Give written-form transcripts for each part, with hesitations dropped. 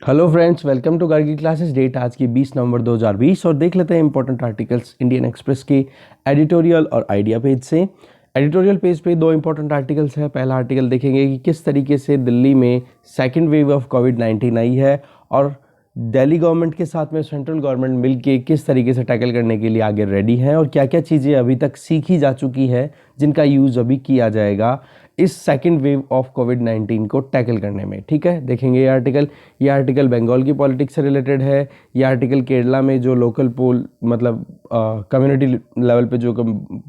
Hello friends, welcome to Gargi classes. Date आज की 20 नवंबर 2020 और देख लेते हैं इंपॉर्टेंट आर्टिकल्स इंडियन एक्सप्रेस के एडिटोरियल और आइडिया पेज से। एडिटोरियल पेज पे दो इंपॉर्टेंट आर्टिकल्स है। पहला आर्टिकल देखेंगे कि किस तरीके से दिल्ली में सेकेंड वेव ऑफ कोविड-19 आई है और दिल्ली गवर्नमेंट के साथ में सेंट्रल गवर्नमेंट मिलके किस तरीके से टैकल करने के लिए आगे रेडी है और क्या क्या चीज़ें अभी तक सीखी जा चुकी है जिनका यूज़ अभी किया जाएगा इस सेकेंड वेव ऑफ कोविड-19 को टैकल करने में। ठीक है, देखेंगे ये आर्टिकल बंगाल की पॉलिटिक्स से रिलेटेड है। ये आर्टिकल केरला में जो लोकल पोल मतलब कम्युनिटी लेवल पे जो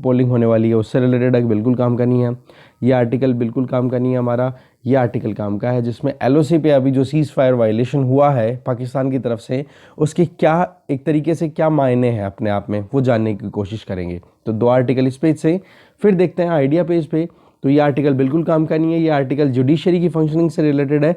पोलिंग होने वाली है उससे रिलेटेड है, बिल्कुल काम का नहीं है। ये आर्टिकल बिल्कुल काम का नहीं है हमारा। ये आर्टिकल काम का है जिसमें एलओसी पे अभी जो सीज़ फायर वायलेशन हुआ है पाकिस्तान की तरफ से उसके क्या एक तरीके से क्या मायने हैं अपने आप में वो जानने की कोशिश करेंगे। तो दो आर्टिकल इस पेज से। फिर देखते हैं आइडिया पेज पे। तो ये आर्टिकल बिल्कुल काम का नहीं है। ये आर्टिकल जुडिशरी की फंक्शनिंग से रिलेटेड है।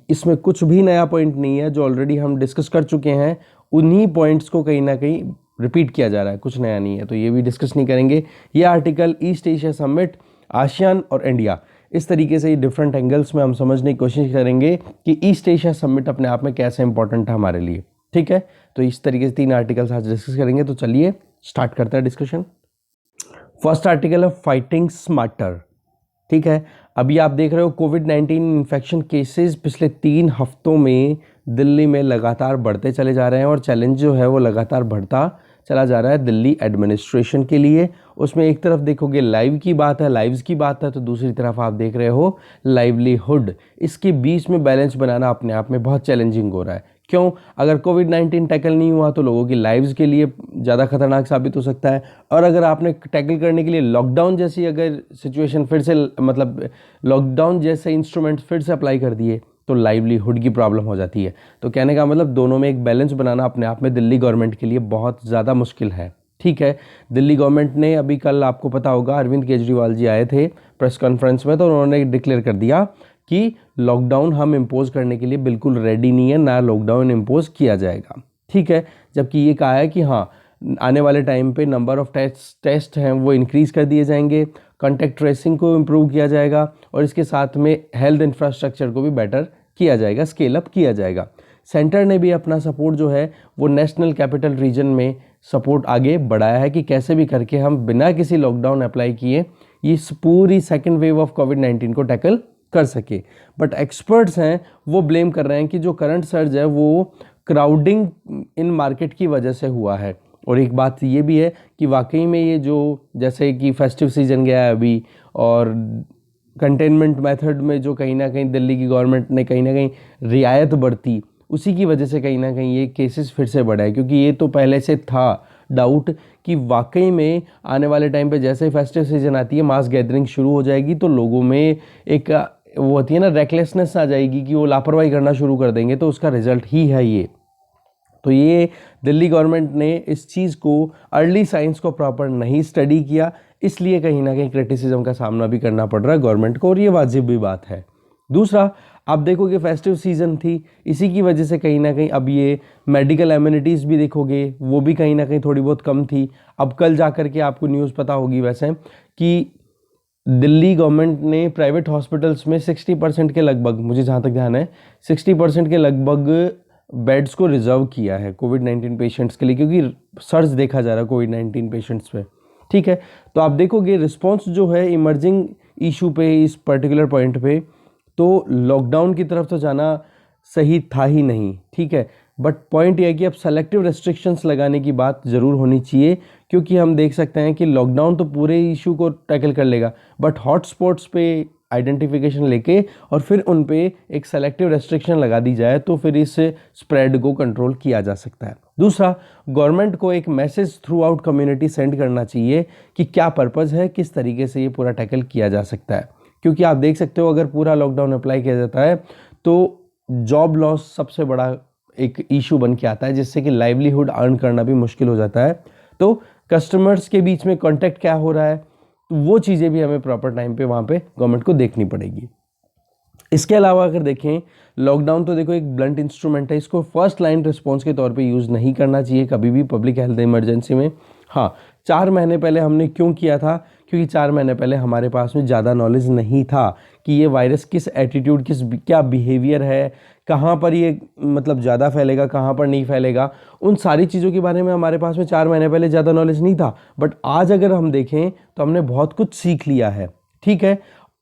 इसमें कुछ भी नया पॉइंट नहीं है, जो ऑलरेडी हम डिस्कस कर चुके हैं उन्हीं पॉइंट्स को कहीं ना कहीं रिपीट किया जा रहा है, कुछ नया नहीं है, तो ये भी डिस्कस नहीं करेंगे। ये article east Asia summit, ASEAN और इंडिया, इस तरीके से डिफरेंट एंगल्स में हम समझने की कोशिश करेंगे कि ईस्ट एशिया समिट अपने आप में कैसे इंपॉर्टेंट है हमारे लिए। ठीक है, तो इस तरीके से तीन आर्टिकल्स आज डिस्कस करेंगे। तो चलिए स्टार्ट करते हैं डिस्कशन। फर्स्ट आर्टिकल है फाइटिंग स्मार्टर। ठीक है, अभी आप देख रहे हो कोविड-19 इन्फेक्शन केसेस पिछले 3 हफ्तों में दिल्ली में लगातार बढ़ते चले जा रहे हैं और चैलेंज जो है वो लगातार बढ़ता चला जा रहा है दिल्ली एडमिनिस्ट्रेशन के लिए। उसमें एक तरफ देखोगे लाइव्स की बात है, तो दूसरी तरफ आप देख रहे हो लाइवलीहुड। इसके बीच में बैलेंस बनाना अपने आप में बहुत चैलेंजिंग हो रहा है। क्यों? अगर कोविड-19 टैकल नहीं हुआ तो लोगों की लाइव्स के लिए ज़्यादा खतरनाक साबित हो सकता है, और अगर आपने टैकल करने के लिए लॉकडाउन जैसी अगर सिचुएशन फिर से मतलब लॉकडाउन जैसे इंस्ट्रूमेंट्स फिर से अप्लाई कर दिए तो लाइवलीहुड की प्रॉब्लम हो जाती है। तो कहने का मतलब दोनों में एक बैलेंस बनाना अपने आप में दिल्ली गवर्नमेंट के लिए बहुत ज़्यादा मुश्किल है। ठीक है, दिल्ली गवर्नमेंट ने अभी कल आपको पता होगा अरविंद केजरीवाल जी आए थे प्रेस कॉन्फ्रेंस में, तो उन्होंने डिक्लेयर कर दिया कि लॉकडाउन हम इम्पोज करने के लिए बिल्कुल रेडी नहीं है, ना लॉकडाउन इम्पोज किया जाएगा। ठीक है, जबकि ये कहा है कि हाँ आने वाले टाइम पे नंबर ऑफ टेस्ट हैं वो इंक्रीज़ कर दिए जाएंगे, कॉन्टैक्ट ट्रेसिंग को इम्प्रूव किया जाएगा और इसके साथ में हेल्थ इंफ्रास्ट्रक्चर को भी बेटर किया जाएगा, स्केल अप किया जाएगा। सेंटर ने भी अपना सपोर्ट जो है वो नेशनल कैपिटल रीजन में सपोर्ट आगे बढ़ाया है कि कैसे भी करके हम बिना किसी लॉकडाउन अप्लाई किए इस पूरी सेकेंड वेव ऑफ कोविड-19 को टैकल कर सके। बट एक्सपर्ट्स हैं वो ब्लेम कर रहे हैं कि जो करंट सर्ज है वो क्राउडिंग इन मार्केट की वजह से हुआ है। और एक बात ये भी है कि वाकई में ये जो जैसे कि फेस्टिव सीजन गया है अभी और कंटेनमेंट मेथड में जो कहीं ना कहीं दिल्ली की गवर्नमेंट ने कहीं ना कहीं रियायत बरती, उसी की वजह से कहीं ना कहीं ये केसेस फिर से बढ़ा है। क्योंकि ये तो पहले से था डाउट कि वाकई में आने वाले टाइम पे जैसे ही फेस्टिव सीजन आती है मास गैदरिंग शुरू हो जाएगी तो लोगों में एक वो होती है ना रेकलेसनेस आ जाएगी कि वो लापरवाही करना शुरू कर देंगे, तो उसका रिजल्ट ही है ये। तो ये दिल्ली गवर्नमेंट ने इस चीज़ को अर्ली साइंस को प्रॉपर नहीं स्टडी किया, इसलिए कहीं ना कहीं क्रिटिसिज्म का सामना भी करना पड़ रहा है गवर्नमेंट को, और ये वाजिब भी बात है। दूसरा, आप देखोगे फेस्टिव सीजन थी, इसी की वजह से कहीं ना कहीं अब ये मेडिकल एमिनिटीज़ भी देखोगे वो भी कहीं ना कहीं थोड़ी बहुत कम थी। अब कल जा कर के आपको न्यूज़ पता होगी वैसे कि दिल्ली गवर्नमेंट ने प्राइवेट हॉस्पिटल्स में 60% के लगभग, मुझे जहाँ तक ध्यान है 60% के लगभग बेड्स को रिजर्व किया है कोविड-19 पेशेंट्स के लिए, क्योंकि सर्ज देखा जा रहा है कोविड-19 पेशेंट्स पे। ठीक है, तो आप देखोगे रिस्पांस जो है इमर्जिंग इशू पे इस पर्टिकुलर पॉइंट पे, तो लॉकडाउन की तरफ तो जाना सही था ही नहीं। ठीक है, बट पॉइंट यह है कि अब सेलेक्टिव रेस्ट्रिक्शंस लगाने की बात ज़रूर होनी चाहिए, क्योंकि हम देख सकते हैं कि लॉकडाउन तो पूरे इशू को टैकल कर लेगा, बट हॉटस्पॉट्स पे आइडेंटिफिकेशन लेके और फिर उन पे एक सेलेक्टिव रेस्ट्रिक्शन लगा दी जाए तो फिर इस स्प्रेड को कंट्रोल किया जा सकता है। दूसरा, गवर्नमेंट को एक message through out community send करना चाहिए कि क्या पर्पज़ है, किस तरीके से ये पूरा टैकल किया जा सकता है। क्योंकि आप देख सकते हो अगर पूरा लॉकडाउन अप्लाई किया जाता है तो जॉब लॉस सबसे बड़ा एक इशू बन के आता है, जिससे कि लाइवलीहुड अर्न करना भी मुश्किल हो जाता है। तो कस्टमर्स के बीच में कॉन्टैक्ट क्या हो रहा है, तो वो चीज़ें भी हमें प्रॉपर टाइम पे वहाँ पे गवर्नमेंट को देखनी पड़ेगी। इसके अलावा अगर देखें, लॉकडाउन तो देखो एक ब्लंट इंस्ट्रूमेंट है, इसको फर्स्ट लाइन रिस्पॉन्स के तौर पे यूज़ नहीं करना चाहिए कभी भी पब्लिक हेल्थ इमरजेंसी में। हाँ, 4 महीने पहले हमने क्यों किया था, क्योंकि 4 महीने पहले हमारे पास में ज़्यादा नॉलेज नहीं था कि ये वायरस किस एटीट्यूड, किस क्या बिहेवियर है, कहाँ पर ये मतलब ज़्यादा फैलेगा, कहाँ पर नहीं फैलेगा, उन सारी चीज़ों के बारे में हमारे पास में 4 महीने पहले ज़्यादा नॉलेज नहीं था। बट आज अगर हम देखें तो हमने बहुत कुछ सीख लिया है, ठीक है।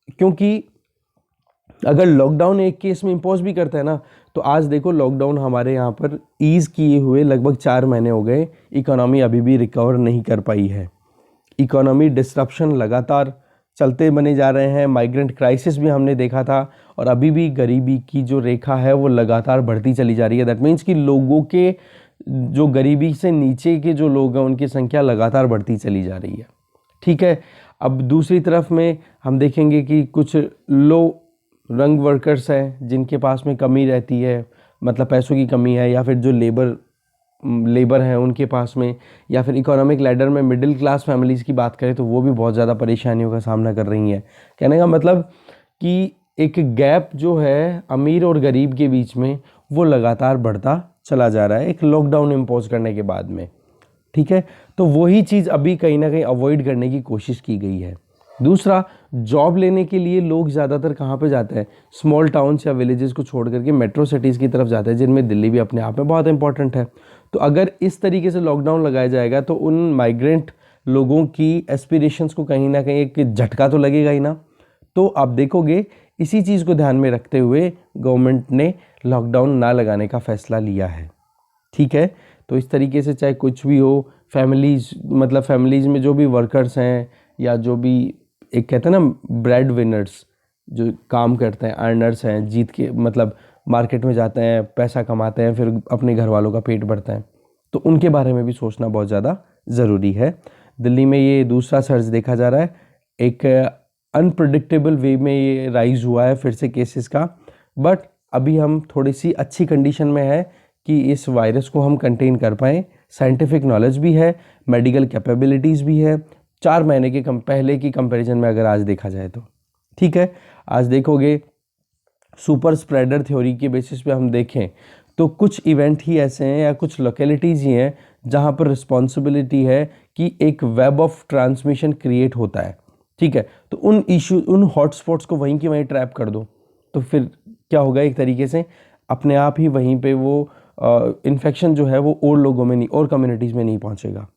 क्योंकि अगर लॉकडाउन एक केस में इम्पोज भी करता है ना, तो आज देखो लॉकडाउन हमारे यहाँ पर ईज़ किए हुए लगभग 4 महीने हो गए, इकोनॉमी अभी भी रिकवर नहीं कर पाई है। इकोनॉमी डिस्रप्शन लगातार चलते बने जा रहे हैं। माइग्रेंट क्राइसिस भी हमने देखा था, और अभी भी गरीबी की जो रेखा है वो लगातार बढ़ती चली जा रही है। दैट मीन्स कि लोगों के जो गरीबी से नीचे के जो लोग हैं उनकी संख्या लगातार बढ़ती चली जा रही है, ठीक है। अब दूसरी तरफ में हम देखेंगे कि कुछ लो रंग वर्कर्स हैं जिनके पास में कमी रहती है, मतलब पैसों की कमी है, या फिर जो लेबर हैं उनके पास में, या फिर इकोनॉमिक लैडर में मिडिल क्लास फैमिलीज़ की बात करें तो वो भी बहुत ज़्यादा परेशानियों का सामना कर रही हैं। कहने का मतलब कि एक गैप जो है अमीर और गरीब के बीच में वो लगातार बढ़ता चला जा रहा है एक लॉकडाउन इम्पोज करने के बाद में, ठीक है। तो वही चीज़ अभी कहीं ना कहीं अवॉइड करने की कोशिश की गई है। दूसरा, जॉब लेने के लिए लोग ज़्यादातर कहाँ पे जाते हैं? स्मॉल टाउन्स या विलेजेस को छोड़ करके मेट्रो सिटीज़ की तरफ जाते हैं, जिनमें दिल्ली भी अपने आप में बहुत इंपॉर्टेंट है। तो अगर इस तरीके से लॉकडाउन लगाया जाएगा तो उन माइग्रेंट लोगों की एस्पिरेशंस को कहीं ना कहीं एक झटका तो लगेगा ही ना। तो आप देखोगे इसी चीज़ को ध्यान में रखते हुए गवर्नमेंट ने लॉकडाउन ना लगाने का फैसला लिया है, ठीक है। तो इस तरीके से चाहे कुछ भी हो, फैमिलीज़ में जो भी वर्कर्स हैं या जो भी एक कहते हैं ना ब्रेड विनर्स, जो काम करते हैं, अर्नर्स हैं, जीत के मतलब मार्केट में जाते हैं, पैसा कमाते हैं, फिर अपने घर वालों का पेट भरते हैं, तो उनके बारे में भी सोचना बहुत ज़्यादा ज़रूरी है। दिल्ली में ये दूसरा सर्ज देखा जा रहा है, एक अनप्रिडिक्टेबल वे में ये राइज हुआ है फिर से केसेस का। बट अभी हम थोड़ी सी अच्छी कंडीशन में है कि इस वायरस को हम कंटेन कर पाएँ। साइंटिफिक नॉलेज भी है, मेडिकल कैपेबिलिटीज़ भी है, 4 महीने के पहले की कंपैरिजन में अगर आज देखा जाए तो, ठीक है। आज देखोगे सुपर स्प्रेडर थ्योरी के बेसिस पे हम देखें तो कुछ इवेंट ही ऐसे हैं या कुछ लोकेलिटीज़ ही हैं जहां पर रिस्पॉन्सिबिलिटी है कि एक वेब ऑफ ट्रांसमिशन क्रिएट होता है, ठीक है। तो उन हॉटस्पॉट्स को वहीं की वहीं ट्रैप कर दो, तो फिर क्या होगा, एक तरीके से अपने आप ही वहीं पे वो इन्फेक्शन जो है वो और लोगों में नहीं, और कम्युनिटीज़ में नहीं पहुंचेगा,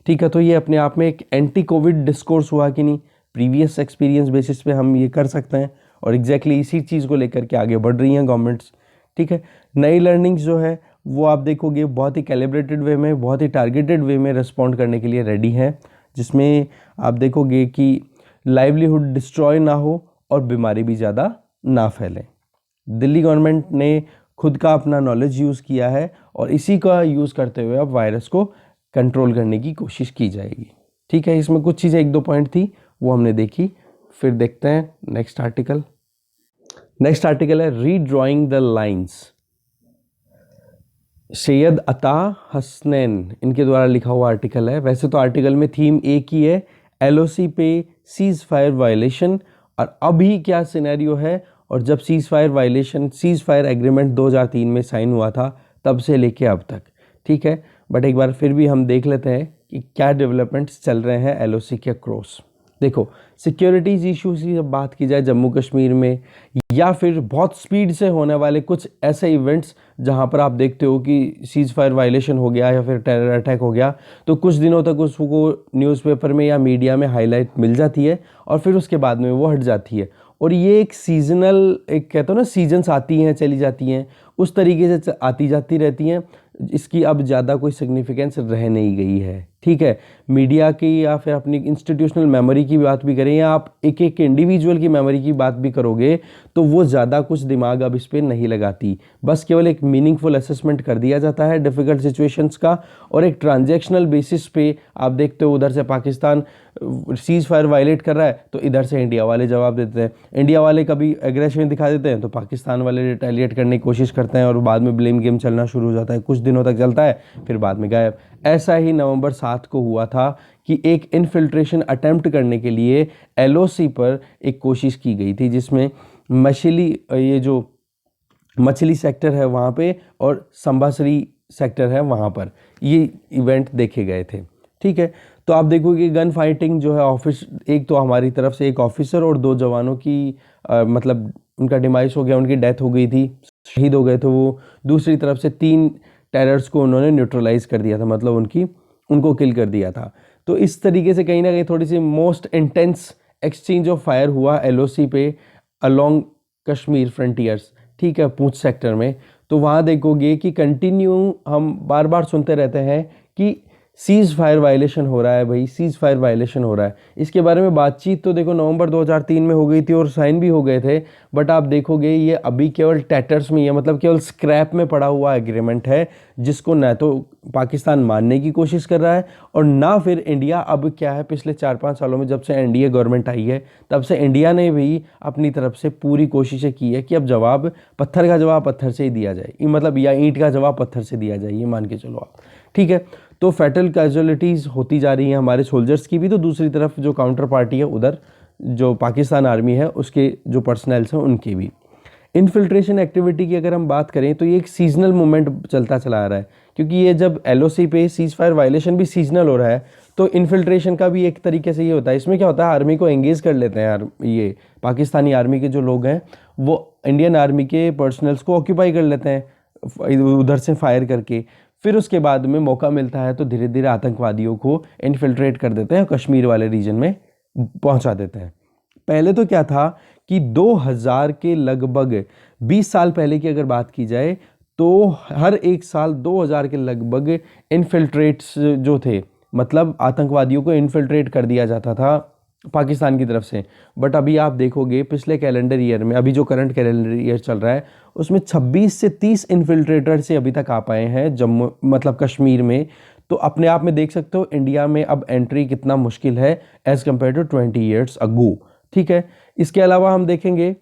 ठीक है। तो ये अपने आप में एक एंटी कोविड डिस्कोर्स हुआ कि नहीं, प्रीवियस एक्सपीरियंस बेसिस पे हम ये कर सकते हैं, और एग्जैक्टली इसी चीज़ को लेकर के आगे बढ़ रही हैं गवर्नमेंट्स, ठीक है। नई लर्निंग्स जो है वो आप देखोगे बहुत ही कैलिब्रेटेड वे में, बहुत ही टारगेटेड वे में रिस्पॉन्ड करने के लिए रेडी है, जिसमें आप देखोगे कि लाइवलीहुड डिस्ट्रॉय ना हो और बीमारी भी ज़्यादा ना फैले। दिल्ली गवर्नमेंट ने खुद का अपना नॉलेज यूज़ किया है और इसी का यूज़ करते हुए अब वायरस को कंट्रोल करने की कोशिश की जाएगी, ठीक है। इसमें कुछ चीज़ें 1-2 पॉइंट थी वो हमने देखी। फिर देखते हैं नेक्स्ट आर्टिकल। नेक्स्ट आर्टिकल है रीड्रॉइंग द लाइंस। सैयद अता हसनैन इनके द्वारा लिखा हुआ आर्टिकल है। वैसे तो आर्टिकल में थीम एक ही है, एलओसी पे सीज फायर वायलेशन, और अभी क्या सिनेरियो है, और जब सीज फायर एग्रीमेंट 2003 में साइन हुआ था तब से लेके अब तक, ठीक है। बट एक बार फिर भी हम देख लेते हैं कि क्या डेवलपमेंट्स चल रहे हैं एलओसी के अक्रॉस। देखो, सिक्योरिटीज़ इश्यूज की जब बात की जाए जम्मू कश्मीर में, या फिर बहुत स्पीड से होने वाले कुछ ऐसे इवेंट्स जहां पर आप देखते हो कि सीज फायर वायलेशन हो गया या फिर टेरर अटैक हो गया, तो कुछ दिनों तक उसको न्यूज़पेपर में या मीडिया में हाईलाइट मिल जाती है और फिर उसके बाद में वो हट जाती है। और ये एक सीजनल, एक कहते हो ना सीजन्स आती हैं चली जाती हैं, उस तरीके से आती जाती रहती हैं। इसकी अब ज़्यादा कोई सिग्निफिकेंस रह नहीं गई है, ठीक है। मीडिया की या फिर अपनी इंस्टीट्यूशनल मेमोरी की बात भी करें या आप एक एक इंडिविजुअल की मेमोरी की बात भी करोगे तो वो ज़्यादा कुछ दिमाग अब इस पर नहीं लगाती। बस केवल एक मीनिंगफुल असेसमेंट कर दिया जाता है डिफ़िकल्ट सिचुएशंस का, और एक ट्रांजैक्शनल बेसिस पे आप देखते हो उधर से पाकिस्तान सीज फायर वायलेट कर रहा है तो इधर से इंडिया वाले जवाब देते हैं, इंडिया वाले कभी एग्रेशन दिखा देते हैं तो पाकिस्तान वाले रिटेलिएट करने की कोशिश करते हैं, और बाद में ब्लेम गेम चलना शुरू हो जाता है। कुछ दिनों तक चलता है फिर बाद में गायब। ऐसा ही नवंबर 7 को हुआ था कि एक इन्फिल्ट्रेशन अटेम्प्ट करने के लिए एलओसी पर एक कोशिश की गई थी, जिसमें ये जो मछली सेक्टर है वहाँ पे और संबासरी सेक्टर है वहाँ पर ये इवेंट देखे गए थे, ठीक है। तो आप देखोगे कि गन फाइटिंग जो है एक तो हमारी तरफ से एक ऑफिसर और 2 जवानों की मतलब उनका डिमाइस हो गया, उनकी डेथ हो गई थी शहीद हो गए थे वो। दूसरी तरफ से 3 टेरर्स को उन्होंने न्यूट्रलाइज कर दिया था, मतलब उनको किल कर दिया था। तो इस तरीके से कहीं ना कहीं थोड़ी सी most intense exchange of fire हुआ एलओसी पे अलोंग कश्मीर फ्रंटियर्स, ठीक है, पूंछ सेक्टर में। तो वहाँ देखोगे कि कंटिन्यू हम बार बार सुनते रहते हैं कि सीज़ फायर वायलेशन हो रहा है भाई, सीज़ फायर वायलेशन हो रहा है। इसके बारे में बातचीत तो देखो नवंबर 2003 में हो गई थी और साइन भी हो गए थे, बट आप देखोगे ये अभी केवल टैटर्स में ही है, मतलब केवल स्क्रैप में पड़ा हुआ एग्रीमेंट है, जिसको ना तो पाकिस्तान मानने की कोशिश कर रहा है और ना फिर इंडिया। अब क्या है, पिछले 4-5 सालों में जब से एनडीए गवर्नमेंट आई है तब से इंडिया ने भी अपनी तरफ से पूरी कोशिशें की है कि अब जवाब पत्थर का जवाब पत्थर से ही दिया जाए, मतलब या ईंट का जवाब पत्थर से दिया जाए, ये मान के चलो आप, ठीक है। तो फैटल कैजुअलिटीज़ होती जा रही हैं हमारे सोल्जर्स की भी, तो दूसरी तरफ जो काउंटर पार्टी है उधर जो पाकिस्तान आर्मी है उसके जो पर्सनल्स हैं उनकी भी। इन्फिल्ट्रेशन एक्टिविटी की अगर हम बात करें तो ये एक सीजनल मूवमेंट चलता चला आ रहा है, क्योंकि ये जब एलओसी पे सीज फायर वायलेशन भी सीजनल हो रहा है तो इन्फिल्ट्रेशन का भी एक तरीके से ये होता है। इसमें क्या होता है, आर्मी को एंगेज कर लेते हैं यार, ये पाकिस्तानी आर्मी के जो लोग हैं वो इंडियन आर्मी के पर्सनल्स को ऑक्यूपाई कर लेते हैं उधर से फायर करके, फिर उसके बाद में मौका मिलता है तो धीरे धीरे आतंकवादियों को इन्फिल्ट्रेट कर देते हैं, कश्मीर वाले रीजन में पहुंचा देते हैं। पहले तो क्या था कि 2000 के लगभग 20 साल पहले की अगर बात की जाए तो हर एक साल 2000 के लगभग इन्फिल्ट्रेट्स जो थे, मतलब आतंकवादियों को इन्फिल्ट्रेट कर दिया जाता था पाकिस्तान की तरफ से। बट अभी आप देखोगे पिछले कैलेंडर ईयर में, अभी जो करंट कैलेंडर ईयर चल रहा है उसमें 26 से 30 इन्फिल्ट्रेटर से अभी तक आ पाए हैं जम्मू, मतलब कश्मीर में। तो अपने आप में देख सकते हो इंडिया में अब एंट्री कितना मुश्किल है as compare to 20 years ago, ठीक है। इसके अलावा हम देखेंगे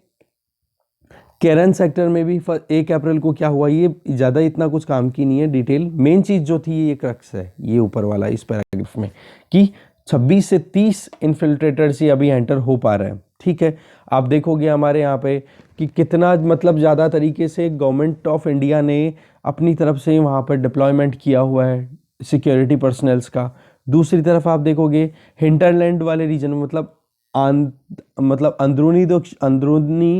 केरन सेक्टर में भी 1 अप्रैल को क्या हुआ, ये ज़्यादा इतना कुछ काम की नहीं है डिटेल, मेन चीज़ जो थी ये क्रक्स है ये ऊपर वाला इस पैराग्राफ में कि 26 से 30 इन्फिल्ट्रेटर्स ही अभी एंटर हो पा रहे हैं, ठीक है। आप देखोगे हमारे यहाँ पे कि कितना मतलब ज़्यादा तरीके से गवर्नमेंट ऑफ इंडिया ने अपनी तरफ से वहाँ पर डिप्लॉयमेंट किया हुआ है सिक्योरिटी पर्सनल्स का। दूसरी तरफ आप देखोगे हिंटरलैंड वाले रीजन में, मतलब अंदरूनी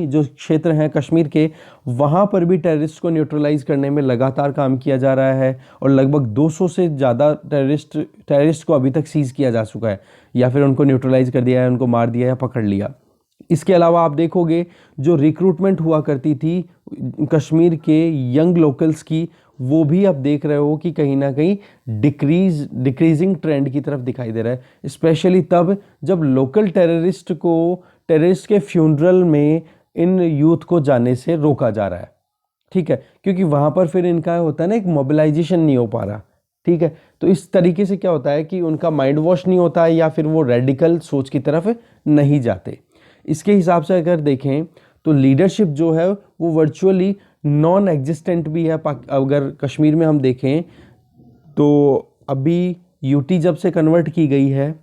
जो क्षेत्र हैं कश्मीर के, वहाँ पर भी टेररिस्ट को न्यूट्रलाइज करने में लगातार काम किया जा रहा है और लगभग 200 से ज़्यादा टेररिस्ट को अभी तक सीज किया जा चुका है, या फिर उनको न्यूट्रलाइज कर दिया है, उनको मार दिया या पकड़ लिया। इसके अलावा आप देखोगे जो रिक्रूटमेंट हुआ करती थी कश्मीर के यंग लोकल्स की, वो भी आप देख रहे हो कि कहीं ना कहीं डिक्रीजिंग ट्रेंड की तरफ दिखाई दे रहा है, स्पेशली तब जब लोकल टेररिस्ट के फ्यूनरल में इन यूथ को जाने से रोका जा रहा है, ठीक है, क्योंकि वहाँ पर फिर इनका होता है ना एक मोबिलाइजेशन नहीं हो पा रहा, ठीक है। तो इस तरीके से क्या होता है कि उनका माइंड वॉश नहीं होता है या फिर वो रेडिकल सोच की तरफ नहीं जाते। इसके हिसाब से अगर देखें तो लीडरशिप जो है वो वर्चुअली नॉन एग्जिस्टेंट भी है। अगर कश्मीर में हम देखें तो अभी यूटी जब से कन्वर्ट की गई है,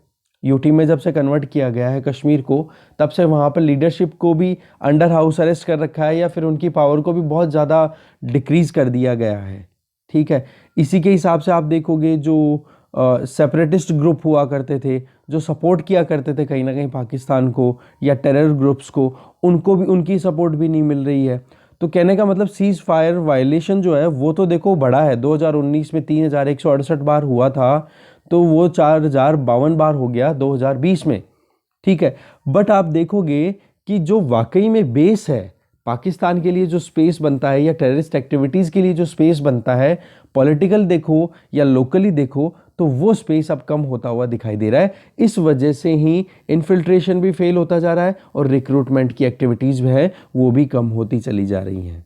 यूटी में जब से कन्वर्ट किया गया है कश्मीर को, तब से वहाँ पर लीडरशिप को भी अंडर हाउस अरेस्ट कर रखा है या फिर उनकी पावर को भी बहुत ज़्यादा डिक्रीज़ कर दिया गया है, ठीक है। इसी के हिसाब से आप देखोगे जो सेपरेटिस्ट ग्रुप हुआ करते थे, जो सपोर्ट किया करते थे कहीं ना कहीं पाकिस्तान को या टेरर ग्रुप्स को, उनको भी उनकी सपोर्ट भी नहीं मिल रही है। तो कहने का मतलब सीज फायर वायलेशन जो है वो तो देखो बड़ा है, 2019 में 3168 बार हुआ था, तो वो 4052 बार हो गया 2020 में, ठीक है। बट आप देखोगे कि जो वाकई में बेस है पाकिस्तान के लिए, जो स्पेस बनता है या टेररिस्ट एक्टिविटीज़ के लिए जो स्पेस बनता है, पॉलिटिकल देखो या लोकली देखो, तो वो स्पेस अब कम होता हुआ दिखाई दे रहा है। इस वजह से ही इन्फिल्ट्रेशन भी फेल होता जा रहा है और रिक्रूटमेंट की एक्टिविटीज़ भी है वो भी कम होती चली जा रही हैं।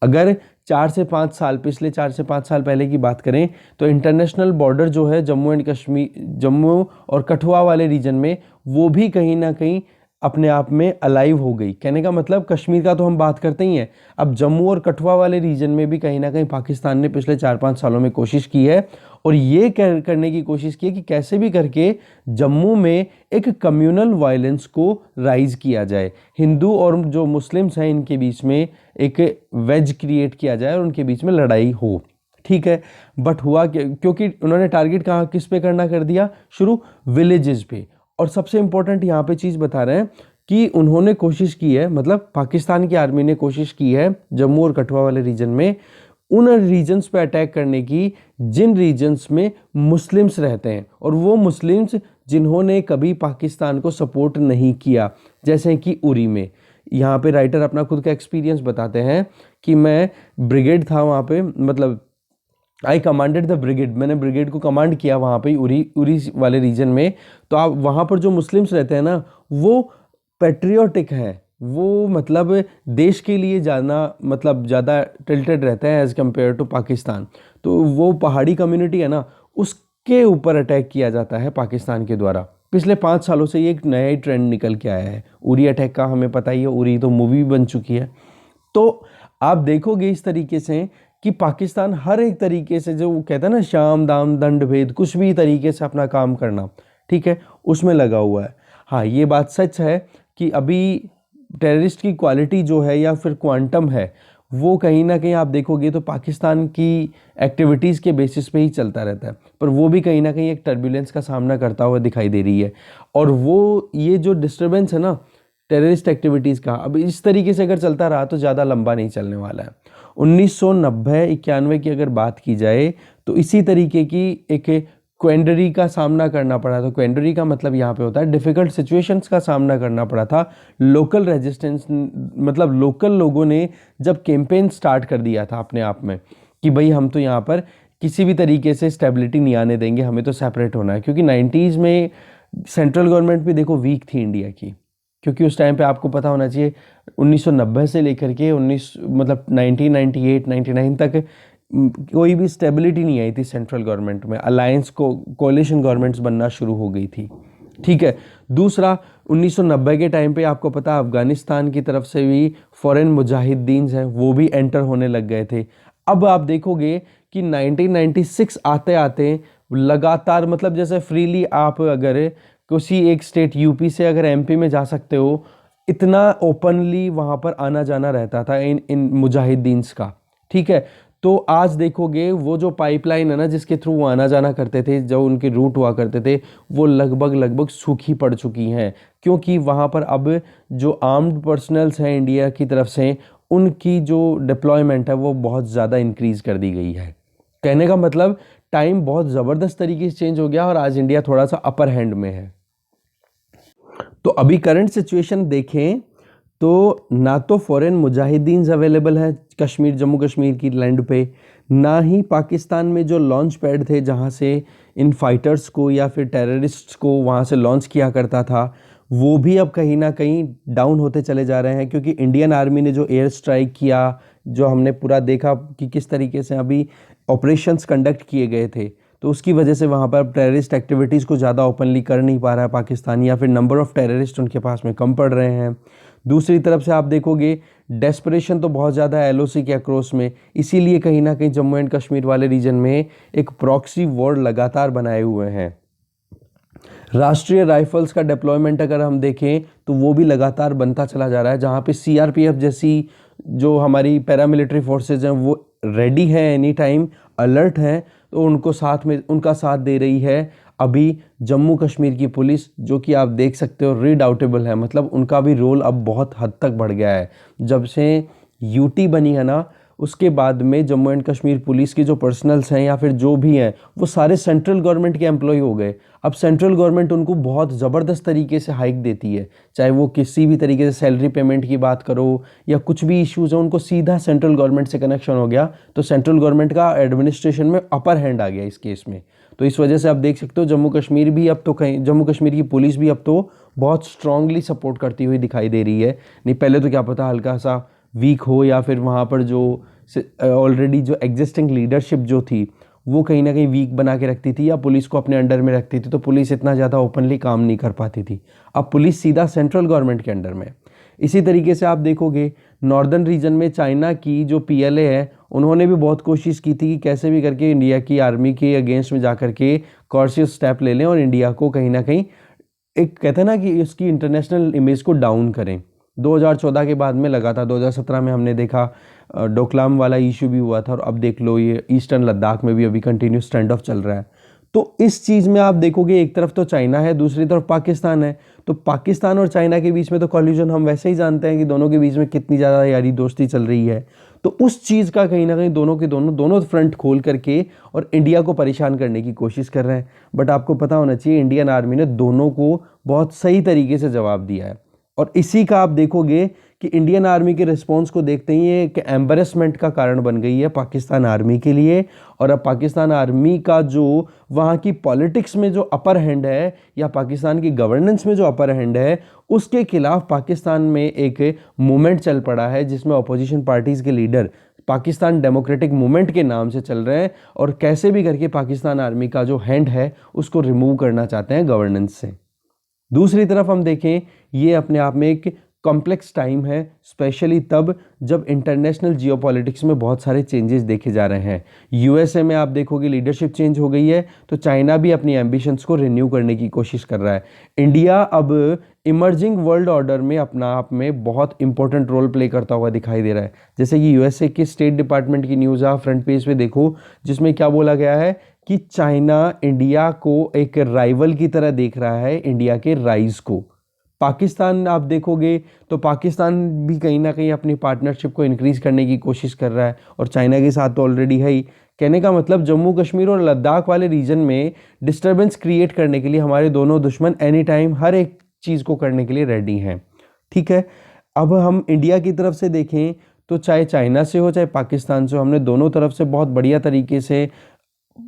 अगर 4 से 5 साल, पिछले 4 से 5 साल पहले की बात करें तो इंटरनेशनल बॉर्डर जो है जम्मू एंड कश्मीर, जम्मू और कठुआ वाले रीजन में, वो भी कहीं ना कहीं अपने आप में अलाइव हो गई। कहने का मतलब कश्मीर का तो हम बात करते ही हैं, अब जम्मू और कठुआ वाले रीजन में भी कहीं ना कहीं पाकिस्तान ने पिछले 4-5 सालों में कोशिश की है और ये करने की कोशिश की है कि कैसे भी करके जम्मू में एक कम्युनल वायलेंस को राइज किया जाए, हिंदू और जो मुस्लिम्स हैं इनके बीच में एक वेज क्रिएट किया जाए और उनके बीच में लड़ाई हो, ठीक है। बट हुआ क्योंकि उन्होंने टारगेट कहाँ किस पे करना कर दिया शुरू, विलेजेस पे। और सबसे इंपॉर्टेंट यहाँ पे चीज़ बता रहे हैं कि उन्होंने कोशिश की है, मतलब पाकिस्तान की आर्मी ने कोशिश की है जम्मू और कठुआ वाले रीजन में उन रीजन्स पे अटैक करने की जिन रीजन्स में मुस्लिम्स रहते हैं और वो मुस्लिम्स जिन्होंने कभी पाकिस्तान को सपोर्ट नहीं किया, जैसे कि उरी में। यहाँ पे राइटर अपना खुद का एक्सपीरियंस बताते हैं कि मैं ब्रिगेड था वहाँ पे, मतलब आई कमांडेड द ब्रिगेड, मैंने ब्रिगेड को कमांड किया वहाँ पे उरी वाले रीजन में। तो आप वहाँ पर जो मुस्लिम्स रहते हैं ना, वो पेट्रियोटिक हैं, वो मतलब देश के लिए जाना मतलब ज़्यादा टिल्टेड रहते हैं एज़ कम्पेयर टू पाकिस्तान। तो वो पहाड़ी कम्युनिटी है ना, उसके ऊपर अटैक किया जाता है पाकिस्तान के द्वारा। पिछले 5 सालों से ये एक नया ही ट्रेंड निकल के आया है। उरी अटैक का हमें पता ही है, उरी तो मूवी बन चुकी है। तो आप देखोगे इस तरीके से कि पाकिस्तान हर एक तरीके से, जो कहता है ना शाम दाम दंड भेद, कुछ भी तरीके से अपना काम करना, ठीक है, उसमें लगा हुआ है। हाँ, ये बात सच है कि अभी टेररिस्ट की क्वालिटी जो है या फिर क्वांटम है, वो कहीं ना कहीं आप देखोगे तो पाकिस्तान की एक्टिविटीज़ के बेसिस पे ही चलता रहता है, पर वो भी कहीं ना कहीं एक टर्बुलेंस का सामना करता हुआ दिखाई दे रही है। और वो ये जो डिस्टर्बेंस है ना टेररिस्ट एक्टिविटीज़ का, अब इस तरीके से अगर चलता रहा तो ज़्यादा लंबा नहीं चलने वाला है। 1990-91 की अगर बात की जाए तो इसी तरीके की एक क्वेंडरी का सामना करना पड़ा था। क्वेंडरी का मतलब यहाँ पे होता है डिफ़िकल्ट सिचुएशंस का सामना करना पड़ा था। लोकल रेजिस्टेंस, मतलब लोकल लोगों ने जब कैंपेन स्टार्ट कर दिया था अपने आप में कि भाई हम तो यहाँ पर किसी भी तरीके से स्टेबिलिटी नहीं आने देंगे, हमें तो सेपरेट होना है। क्योंकि 90s में सेंट्रल गवर्नमेंट भी देखो वीक थी इंडिया की, क्योंकि उस टाइम पे आपको पता होना चाहिए 1990 से लेकर के 1999 तक कोई भी स्टेबिलिटी नहीं आई थी सेंट्रल गवर्नमेंट में। अलायंस को कोalition गवर्नमेंट्स बनना शुरू हो गई थी, ठीक है। दूसरा, 1990 के टाइम पे आपको पता अफगानिस्तान की तरफ से भी फॉरेन मुजाहिदीन हैं, वो भी एंटर होने लग गए थे। अब आप देखोगे कि 1996 आते आते लगातार, मतलब जैसे फ्रीली आप अगर किसी एक स्टेट यूपी से अगर एमपी में जा सकते हो, इतना ओपनली वहाँ पर आना जाना रहता था इन मुजाहिदीन्स का, ठीक है। तो आज देखोगे वो जो पाइपलाइन है ना जिसके थ्रू वो आना जाना करते थे, जो उनके रूट हुआ करते थे, वो लगभग सूखी पड़ चुकी हैं। क्योंकि वहाँ पर अब जो आर्म्ड पर्सनल्स हैं इंडिया की तरफ से, उनकी जो डिप्लॉयमेंट है वो बहुत ज़्यादा इंक्रीज़ कर दी गई है। कहने का मतलब टाइम बहुत ज़बरदस्त तरीके से चेंज हो गया और आज इंडिया थोड़ा सा अपर हैंड में है। तो अभी करंट सिचुएशन देखें तो ना तो फॉरेन मुजाहिदीन अवेलेबल है कश्मीर, जम्मू कश्मीर की लैंड पे, ना ही पाकिस्तान में जो लॉन्च पैड थे जहाँ से इन फाइटर्स को या फिर टेररिस्ट्स को वहाँ से लॉन्च किया करता था, वो भी अब कहीं ना कहीं डाउन होते चले जा रहे हैं। क्योंकि इंडियन आर्मी ने जो एयर स्ट्राइक किया, जो हमने पूरा देखा कि किस तरीके से अभी ऑपरेशंस कंडक्ट किए गए थे, तो उसकी वजह से वहाँ पर टेररिस्ट एक्टिविटीज़ को ज़्यादा ओपनली कर नहीं पा रहा है पाकिस्तान, या फिर नंबर ऑफ़ टेररिस्ट उनके पास में कम पड़ रहे हैं। दूसरी तरफ से आप देखोगे डेस्परेशन तो बहुत ज़्यादा है एलओसी के अक्रॉस में, इसीलिए कहीं ना कहीं जम्मू एंड कश्मीर वाले रीजन में एक प्रॉक्सी वॉर लगातार बनाए हुए हैं। राष्ट्रीय राइफल्स का डिप्लॉयमेंट अगर हम देखें तो वो भी लगातार बनता चला जा रहा है, जहाँ पे सीआरपीएफ जैसी जो हमारी पैरामिलिट्री फोर्सेज हैं वो रेडी हैं, एनी टाइम अलर्ट हैं, तो उनको साथ में उनका साथ दे रही है अभी जम्मू कश्मीर की पुलिस, जो कि आप देख सकते हो रीडाउटेबल है। मतलब उनका भी रोल अब बहुत हद तक बढ़ गया है। जब से यूटी बनी है ना, उसके बाद में जम्मू एंड कश्मीर पुलिस के जो पर्सनल्स हैं या फिर जो भी हैं, वो सारे सेंट्रल गवर्नमेंट के एम्प्लॉय हो गए। अब सेंट्रल गवर्नमेंट उनको बहुत ज़बरदस्त तरीके से हाइक देती है, चाहे वो किसी भी तरीके से सैलरी पेमेंट की बात करो या कुछ भी इश्यूज़ है, उनको सीधा सेंट्रल गवर्नमेंट से कनेक्शन हो गया। तो सेंट्रल गवर्नमेंट का एडमिनिस्ट्रेशन में अपर हैंड आ गया इस केस में। तो इस वजह से आप देख सकते हो जम्मू कश्मीर भी अब तो कहीं, जम्मू कश्मीर की पुलिस भी अब तो बहुत स्ट्रांगली सपोर्ट करती हुई दिखाई दे रही है। नहीं पहले तो क्या पता हल्का सा वीक हो, या फिर वहाँ पर जो ऑलरेडी जो एग्जिस्टिंग लीडरशिप जो थी वो कहीं ना कहीं वीक बना के रखती थी या पुलिस को अपने अंडर में रखती थी, तो पुलिस इतना ज़्यादा ओपनली काम नहीं कर पाती थी। अब पुलिस सीधा सेंट्रल गवर्नमेंट के अंडर में। इसी तरीके से आप देखोगे नॉर्दर्न रीजन में चाइना की जो पीएलए है, उन्होंने भी बहुत कोशिश की थी कि कैसे भी करके इंडिया की आर्मी के अगेंस्ट में जाकर के कॉर्शियस स्टेप ले लें और इंडिया को कहीं ना कहीं एक कहते हैं ना कि उसकी इंटरनेशनल इमेज को डाउन करें। 2014 के बाद में लगातार 2017 में हमने देखा डोकलाम वाला इशू भी हुआ था, और अब देख लो ये ईस्टर्न लद्दाख में भी अभी कंटिन्यू स्टैंड ऑफ चल रहा है। तो इस चीज़ में आप देखोगे एक तरफ तो चाइना है, दूसरी तरफ पाकिस्तान है। तो पाकिस्तान और चाइना के बीच में तो कॉल्यूजन हम वैसे ही जानते हैं कि दोनों के बीच में कितनी ज़्यादा यारी दोस्ती चल रही है। तो उस चीज़ का कहीं ना कहीं दोनों के दोनों फ्रंट खोल करके और इंडिया को परेशान करने की कोशिश कर रहे हैं। बट आपको पता होना चाहिए इंडियन आर्मी ने दोनों को बहुत सही तरीके से जवाब दिया है। और इसी का आप देखोगे कि इंडियन आर्मी के रिस्पॉन्स को देखते ही ये एक एम्बेरसमेंट का कारण बन गई है पाकिस्तान आर्मी के लिए। और अब पाकिस्तान आर्मी का जो वहाँ की पॉलिटिक्स में जो अपर हैंड है या पाकिस्तान की गवर्नेंस में जो अपर हैंड है, उसके खिलाफ पाकिस्तान में एक मूवमेंट चल पड़ा है जिसमें अपोजिशन पार्टीज़ के लीडर पाकिस्तान डेमोक्रेटिक मूवमेंट के नाम से चल रहे हैं और कैसे भी करके पाकिस्तान आर्मी का जो हैंड है उसको रिमूव करना चाहते हैं गवर्नेंस से। दूसरी तरफ हम देखें, ये अपने आप में एक कॉम्प्लेक्स टाइम है, स्पेशली तब जब इंटरनेशनल जियोपॉलिटिक्स में बहुत सारे चेंजेस देखे जा रहे हैं। यूएसए में आप देखोगे लीडरशिप चेंज हो गई है, तो चाइना भी अपनी एम्बिशंस को रिन्यू करने की कोशिश कर रहा है। इंडिया अब इमर्जिंग वर्ल्ड ऑर्डर में अपना आप में बहुत इंपॉर्टेंट रोल प्ले करता हुआ दिखाई दे रहा है। जैसे कि यूएसए के स्टेट डिपार्टमेंट की न्यूज़ आप फ्रंट पेज पे देखो, जिसमें क्या बोला गया है कि चाइना इंडिया को एक राइवल की तरह देख रहा है, इंडिया के राइज को। पाकिस्तान आप देखोगे तो पाकिस्तान भी कहीं ना कहीं अपनी पार्टनरशिप को इंक्रीज करने की कोशिश कर रहा है और चाइना के साथ तो ऑलरेडी है ही। कहने का मतलब जम्मू कश्मीर और लद्दाख वाले रीजन में डिस्टर्बेंस क्रिएट करने के लिए हमारे दोनों दुश्मन एनी टाइम हर एक चीज़ को करने के लिए रेडी हैं। ठीक है, अब हम इंडिया की तरफ से देखें तो चाहे चाइना से हो चाहे पाकिस्तान से हो, हमने दोनों तरफ से बहुत बढ़िया तरीके से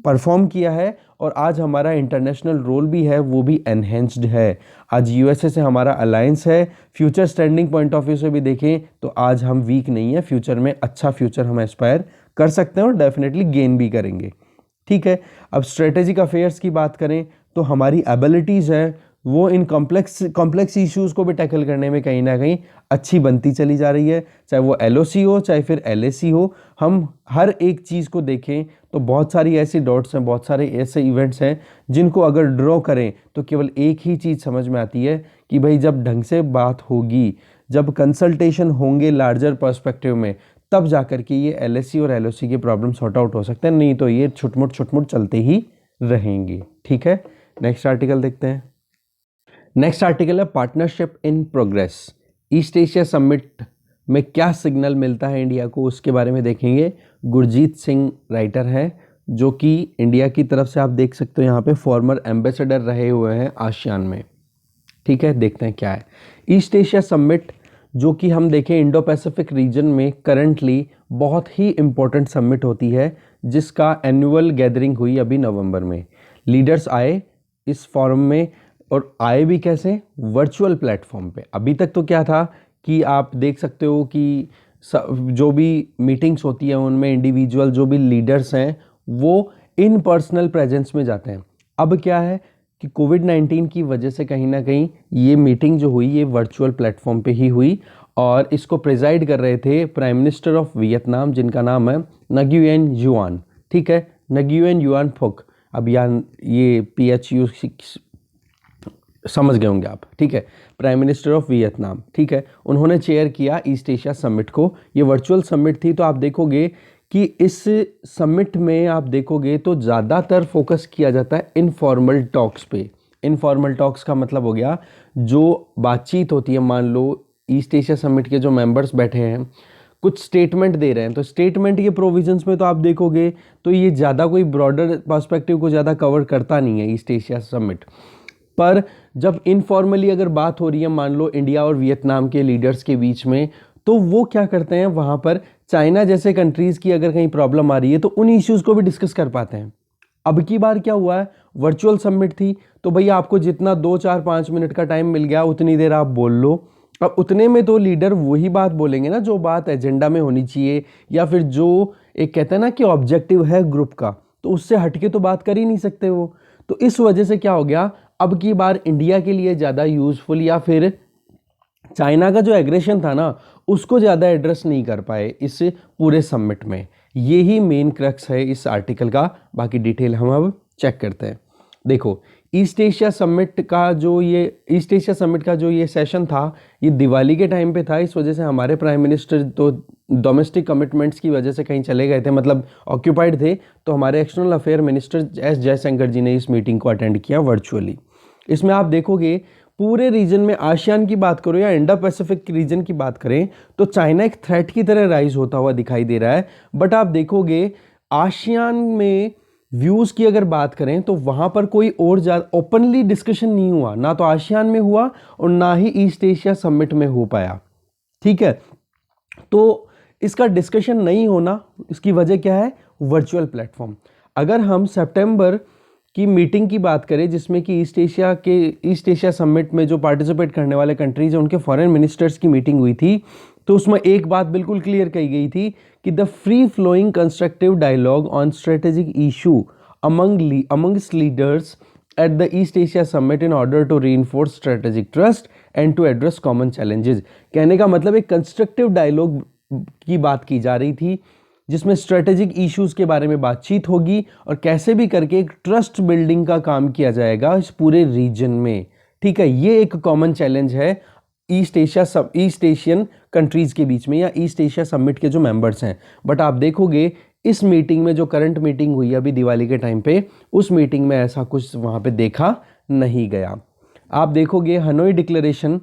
परफॉर्म किया है और आज हमारा इंटरनेशनल रोल भी है वो भी एनहेंस्ड है। आज यूएसए से हमारा अलायंस है। Future standing point of view से भी देखें तो आज हम वीक नहीं है, फ्यूचर में अच्छा फ्यूचर हम एस्पायर कर सकते हैं और डेफिनेटली गेन भी करेंगे। ठीक है, अब स्ट्रेटेजिक अफेयर्स की बात करें तो हमारी एबिलिटीज़ है वो इन कॉम्प्लेक्स इश्यूज़ को भी टैकल करने में कहीं ना कहीं अच्छी बनती चली जा रही है। चाहे वो एलओसी हो चाहे फिर एलएसी हो, हम हर एक चीज़ को देखें तो बहुत सारी ऐसी डॉट्स हैं, बहुत सारे ऐसे इवेंट्स हैं जिनको अगर ड्रॉ करें तो केवल एक ही चीज़ समझ में आती है कि भाई जब ढंग से बात होगी, जब कंसल्टेशन होंगे लार्जर पर्सपेक्टिव में, तब जाकर के ये एलएसी और एलओसी के प्रॉब्लम सॉर्ट आउट हो सकते हैं, नहीं तो ये छुटमुट चलते ही रहेंगे। ठीक है, नेक्स्ट आर्टिकल देखते हैं। नेक्स्ट आर्टिकल है partnership in progress. East Asia summit में क्या सिग्नल मिलता है इंडिया को, उसके बारे में देखेंगे। गुरजीत सिंह राइटर है जो कि इंडिया की तरफ से आप देख सकते हो यहाँ पे फॉर्मर एम्बेसडर रहे हुए हैं आसियान में। ठीक है, देखते हैं क्या है ईस्ट एशिया समिट, जो कि हम देखें इंडो पैसिफिक रीजन में करंटली बहुत ही इम्पोर्टेंट समिट होती है, जिसका एनुअल गैदरिंग हुई अभी नवंबर में। लीडर्स आए इस फॉरम में और आए भी कैसे, वर्चुअल प्लेटफॉर्म पे। अभी तक तो क्या था कि आप देख सकते हो कि जो भी मीटिंग्स होती है उनमें इंडिविजुअल जो भी लीडर्स हैं वो इन पर्सनल प्रेजेंस में जाते हैं। अब क्या है कि कोविड-19 की वजह से कहीं ना कहीं ये मीटिंग जो हुई ये वर्चुअल प्लेटफॉर्म पे ही हुई और इसको प्रिजाइड कर रहे थे प्राइम मिनिस्टर ऑफ वियतनाम, जिनका नाम है नगुयेन युआन। ठीक है, नगुयेन युआन फुक। अब ये PHU समझ गए होंगे आप। ठीक है, प्राइम मिनिस्टर ऑफ वियतनाम। ठीक है, उन्होंने चेयर किया ईस्ट एशिया समिट को। ये वर्चुअल समिट थी, तो आप देखोगे कि इस समिट में आप देखोगे तो ज़्यादातर फोकस किया जाता है इनफॉर्मल टॉक्स पे। इनफॉर्मल टॉक्स का मतलब हो गया जो बातचीत होती है, मान लो ईस्ट एशिया समिट के जो मेंबर्स बैठे हैं कुछ स्टेटमेंट दे रहे हैं, तो स्टेटमेंट के प्रोविजंस में तो आप देखोगे तो ये ज़्यादा कोई ब्रॉडर पर्सपेक्टिव को ज़्यादा कवर करता नहीं है ईस्ट एशिया समिट। पर जब इनफॉर्मली अगर बात हो रही है मान लो इंडिया और वियतनाम के लीडर्स के बीच में, तो वो क्या करते हैं वहाँ पर चाइना जैसे कंट्रीज़ की अगर कहीं प्रॉब्लम आ रही है तो उन इश्यूज़ को भी डिस्कस कर पाते हैं। अब की बार क्या हुआ है, वर्चुअल समिट थी तो भैया आपको जितना 2 4 5 मिनट का टाइम मिल गया उतनी देर आप बोल लो। अब उतने में तो लीडर वही बात बोलेंगे ना जो बात एजेंडा में होनी चाहिए या फिर जो एक कहते हैं ना कि ऑब्जेक्टिव है ग्रुप का, तो उससे हटके तो बात कर ही नहीं सकते वो। तो इस वजह से क्या हो गया, अब की बार इंडिया के लिए ज़्यादा यूज़फुल या फिर चाइना का जो एग्रेशन था ना उसको ज़्यादा एड्रेस नहीं कर पाए इस पूरे समिट में। यही मेन क्रक्स है इस आर्टिकल का। बाकी डिटेल हम अब चेक करते हैं। देखो ईस्ट एशिया समिट का जो ये सेशन था ये दिवाली के टाइम पे था, इस वजह से हमारे प्राइम मिनिस्टर तो डोमेस्टिक कमिटमेंट्स की वजह से कहीं चले गए थे, मतलब ऑक्यूपाइड थे, तो हमारे external affair minister S Jaishankar ji ने इस मीटिंग को अटेंड किया वर्चुअली। इसमें आप देखोगे पूरे रीजन में, आसियान की बात करो या इंडो पैसिफिक रीजन की बात करें, तो चाइना एक थ्रेट की तरह राइज होता हुआ दिखाई दे रहा है। बट आप देखोगे आसियान में व्यूज़ की अगर बात करें तो वहाँ पर कोई और ज़्यादा ओपनली डिस्कशन नहीं हुआ, ना तो आसियान में हुआ और ना ही ईस्ट एशिया समिट में हो पाया। ठीक है, तो इसका डिस्कशन नहीं होना, इसकी वजह क्या है? Virtual platform. अगर हम सितंबर की मीटिंग की बात करें जिसमें कि ईस्ट एशिया समिट में जो पार्टिसिपेट करने वाले कंट्रीज हैं उनके फॉरेन मिनिस्टर्स की मीटिंग हुई थी, तो उसमें एक बात बिल्कुल क्लियर कही गई थी कि the free flowing constructive dialogue on strategic issue amongst leaders at the East Asia Summit in order to reinforce strategic trust and to address common challenges। कहने का मतलब एक कंस्ट्रक्टिव डायलॉग की बात की जा रही थी जिसमें स्ट्रेटेजिक इश्यूज के बारे में बातचीत होगी और कैसे भी करके एक ट्रस्ट बिल्डिंग का काम किया जाएगा इस पूरे रीजन में। ठीक है, ये एक कॉमन चैलेंज है ईस्ट एशियन कंट्रीज के बीच में या ईस्ट एशिया समिट के जो मेंबर्स हैं। बट आप देखोगे इस मीटिंग में, जो करंट मीटिंग हुई अभी दिवाली के टाइम पे, उस मीटिंग में ऐसा कुछ वहाँ पे देखा नहीं गया। आप देखोगे हनोई डिक्लेरेशन,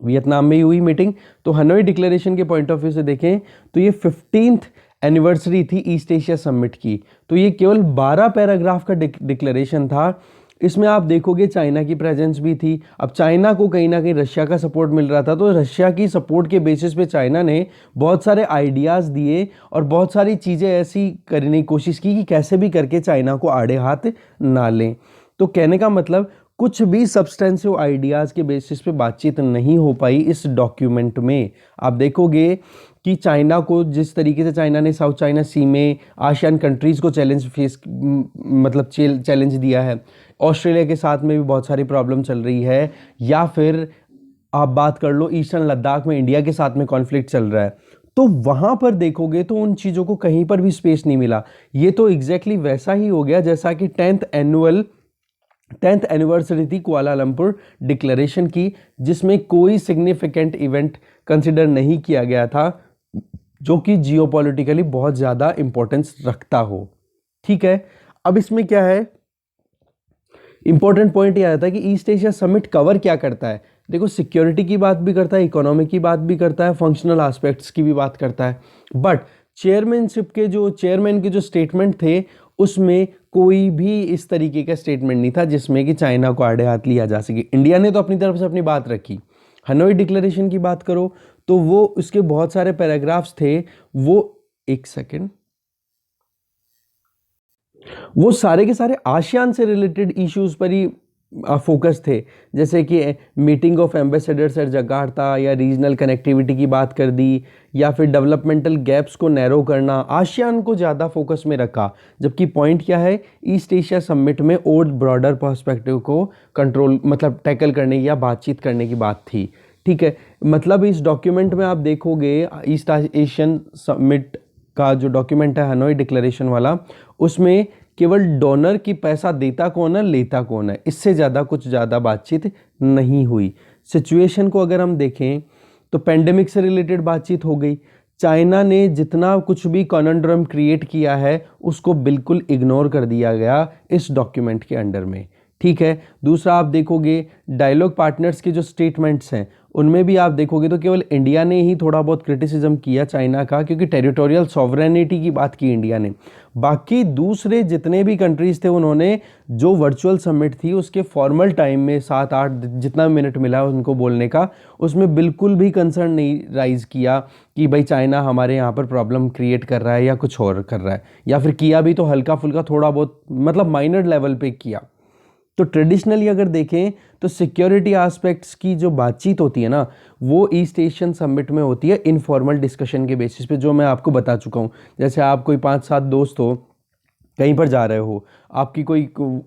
वियतनाम में ही हुई मीटिंग, तो हनोई डिक्लेरेशन के पॉइंट ऑफ व्यू से देखें तो ये 15th एनिवर्सरी थी ईस्ट एशिया समिट की, तो ये केवल 12 पैराग्राफ का डिक्लेरेशन था। इसमें आप देखोगे चाइना की प्रेजेंस भी थी। अब चाइना को कहीं ना कहीं रशिया का सपोर्ट मिल रहा था, तो रशिया की सपोर्ट के बेसिस पे चाइना ने बहुत सारे आइडियाज़ दिए और बहुत सारी चीज़ें ऐसी करने की कोशिश की कि कैसे भी करके चाइना को आड़े हाथ ना लें। तो कहने का मतलब कुछ भी सब्सटेंसिव आइडियाज़ के बेसिस पे बातचीत नहीं हो पाई इस डॉक्यूमेंट में। आप देखोगे कि चाइना को जिस तरीके से चाइना ने साउथ चाइना सी में आसियान कंट्रीज़ को चैलेंज दिया है, ऑस्ट्रेलिया के साथ में भी बहुत सारी प्रॉब्लम चल रही है, या फिर आप बात कर लो ईस्टर्न लद्दाख में इंडिया के साथ में कॉन्फ्लिक्ट चल रहा है, तो वहाँ पर देखोगे तो उन चीज़ों को कहीं पर भी स्पेस नहीं मिला। ये तो एग्जैक्टली वैसा ही हो गया जैसा कि 10th एनिवर्सरी थी कुआलालंपुर डिक्लेरेशन की, जिसमें कोई सिग्निफिकेंट इवेंट कंसिडर नहीं किया गया था जो कि जियोपॉलिटिकली बहुत ज़्यादा इंपॉर्टेंस रखता हो। ठीक है, अब इसमें क्या है, इंपॉर्टेंट पॉइंट ये आता है कि ईस्ट एशिया समिट कवर क्या करता है। देखो, सिक्योरिटी की बात भी करता है, इकोनॉमी की बात भी करता है, फंक्शनल एस्पेक्ट्स की भी बात करता है। बट चेयरमैन के जो स्टेटमेंट थे उसमें कोई भी इस तरीके का स्टेटमेंट नहीं था जिसमें कि चाइना को आड़े हाथ लिया जा सके। इंडिया ने तो अपनी तरफ से अपनी बात रखी। हनोई डिक्लेरेशन की बात करो तो वो उसके बहुत सारे पैराग्राफ्स थे, वो सारे के सारे आसियान से रिलेटेड इश्यूज पर ही फोकस थे, जैसे कि meeting of ambassadors at Jakarta, या रीजनल कनेक्टिविटी की बात कर दी, या फिर डेवलपमेंटल गैप्स को नैरो करना, आसियान को ज़्यादा फोकस में रखा। जबकि पॉइंट क्या है, ईस्ट एशिया समिट में और ब्रॉडर पर्सपेक्टिव को कंट्रोल मतलब टैकल करने या बातचीत करने की बात थी। ठीक है, मतलब इस डॉक्यूमेंट में आप देखोगे ईस्ट एशियन समिट का जो डॉक्यूमेंट है हनोई डिक्लेरेशन वाला, उसमें केवल डोनर की पैसा देता कौन है लेता कौन है, इससे ज़्यादा बातचीत नहीं हुई। सिचुएशन को अगर हम देखें तो पेंडेमिक से रिलेटेड बातचीत हो गई। चाइना ने जितना कुछ भी कॉनंड्रम क्रिएट किया है उसको बिल्कुल इग्नोर कर दिया गया इस डॉक्यूमेंट के अंडर में। ठीक है, दूसरा आप देखोगे डायलॉग पार्टनर्स के जो स्टेटमेंट्स हैं उनमें भी आप देखोगे तो केवल इंडिया ने ही थोड़ा बहुत क्रिटिसिज्म किया चाइना का, क्योंकि टेरिटोरियल सॉवरेनिटी की बात की इंडिया ने। बाकी दूसरे जितने भी कंट्रीज थे उन्होंने जो वर्चुअल समिट थी उसके फॉर्मल टाइम में 7-8 जितना मिनट मिला उनको बोलने का, उसमें बिल्कुल भी कंसर्न नहीं राइज किया कि भाई चाइना हमारे यहाँ पर प्रॉब्लम क्रिएट कर रहा है या कुछ और कर रहा है, या फिर किया भी तो हल्का फुल्का थोड़ा बहुत मतलब माइनर लेवल पे किया। तो ट्रेडिशनली अगर देखें तो सिक्योरिटी एस्पेक्ट्स की जो बातचीत होती है ना, वो ईस्ट एशियन समिट में होती है इनफॉर्मल डिस्कशन के बेसिस पे, जो मैं आपको बता चुका हूँ। जैसे आप कोई 5-7 दोस्त हो, कहीं पर जा रहे हो, आपकी कोई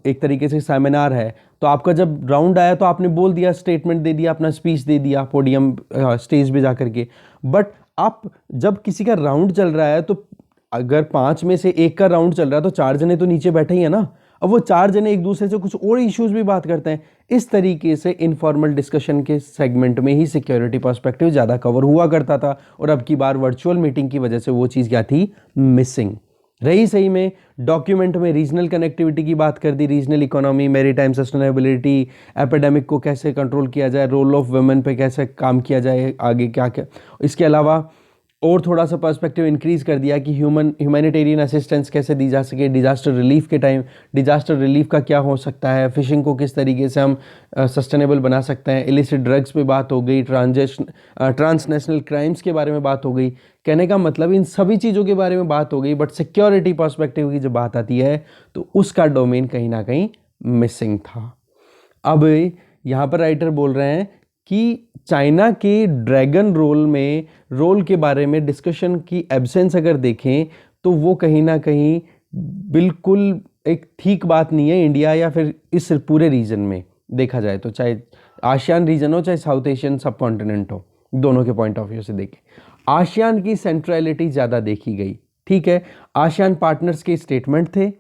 एक तरीके से सेमिनार है, तो आपका जब राउंड आया तो आपने बोल दिया, स्टेटमेंट दे दिया, अपना स्पीच दे दिया पोडियम स्टेज पे जा करके। बट आप जब किसी का राउंड चल रहा है तो अगर 5 में से 1 का राउंड चल रहा है तो 4 जने तो नीचे बैठे ही है ना। अब वो 4 जने एक दूसरे से कुछ और इश्यूज भी बात करते हैं। इस तरीके से इनफॉर्मल डिस्कशन के सेगमेंट में ही सिक्योरिटी पर्सपेक्टिव ज़्यादा कवर हुआ करता था, और अब की बार वर्चुअल मीटिंग की वजह से वो चीज़ क्या थी, मिसिंग रही। सही में डॉक्यूमेंट में रीजनल कनेक्टिविटी की बात कर दी, regional economy, maritime sustainability, epidemic को कैसे कंट्रोल किया जाए, रोल ऑफ वुमेन पे कैसे काम किया जाए, आगे क्या क्या। इसके अलावा और थोड़ा सा पर्सपेक्टिव इंक्रीज कर दिया कि ह्यूमैनिटेरियन असिस्टेंस कैसे दी जा सके डिजास्टर रिलीफ के टाइम, डिजास्टर रिलीफ का क्या हो सकता है, फिशिंग को किस तरीके से हम सस्टेनेबल बना सकते हैं, इलिसिट ड्रग्स पे बात हो गई, ट्रांसनेशनल क्राइम्स के बारे में बात हो गई। कहने का मतलब इन सभी चीज़ों के बारे में बात हो गई, बट सिक्योरिटी पर्सपेक्टिव की जब बात आती है तो उसका डोमेन कहीं ना कहीं मिसिंग था। अब यहाँ पर राइटर बोल रहे हैं कि चाइना के ड्रैगन रोल के बारे में डिस्कशन की एब्सेंस अगर देखें तो वो कहीं ना कहीं बिल्कुल एक ठीक बात नहीं है इंडिया या फिर इस पूरे रीजन में देखा जाए तो, चाहे आसियान रीजन हो चाहे साउथ एशियन सब कॉन्टिनेंट हो, दोनों के पॉइंट ऑफ व्यू से देखें आसियान की सेंट्रलिटी ज़्यादा देखी गई। ठीक है, आसियान पार्टनर्स के स्टेटमेंट थे,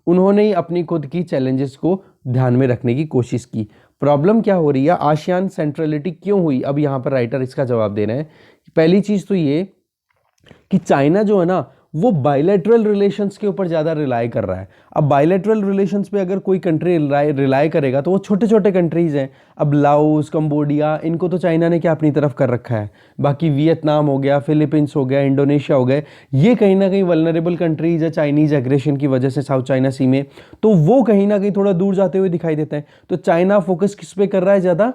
उन्होंने ही अपनी खुद की चैलेंजेस को ध्यान में रखने की कोशिश की। प्रॉब्लम क्या हो रही है, आसियान सेंट्रलिटी क्यों हुई, अब यहाँ पर राइटर इसका जवाब दे रहे हैं। पहली चीज़ तो ये कि चाइना जो है ना वो बायलैटरल रिलेशंस के ऊपर ज़्यादा रिलाई कर रहा है। अब बायलैटरल रिलेशंस पे अगर कोई कंट्री रिलाई करेगा तो वो छोटे छोटे कंट्रीज़ हैं। अब लाओस, कंबोडिया, इनको तो चाइना ने क्या अपनी तरफ कर रखा है, बाकी वियतनाम हो गया, फिलीपींस हो गया, इंडोनेशिया हो गए, ये कहीं ना कहीं वल्नरेबल कंट्रीज़ है चाइनीज़ एग्रेशन की वजह से साउथ चाइना सी में, तो वो कहीं ना कहीं थोड़ा दूर जाते हुए दिखाई देते हैं। तो चाइना फोकस किस पे कर रहा है ज़्यादा,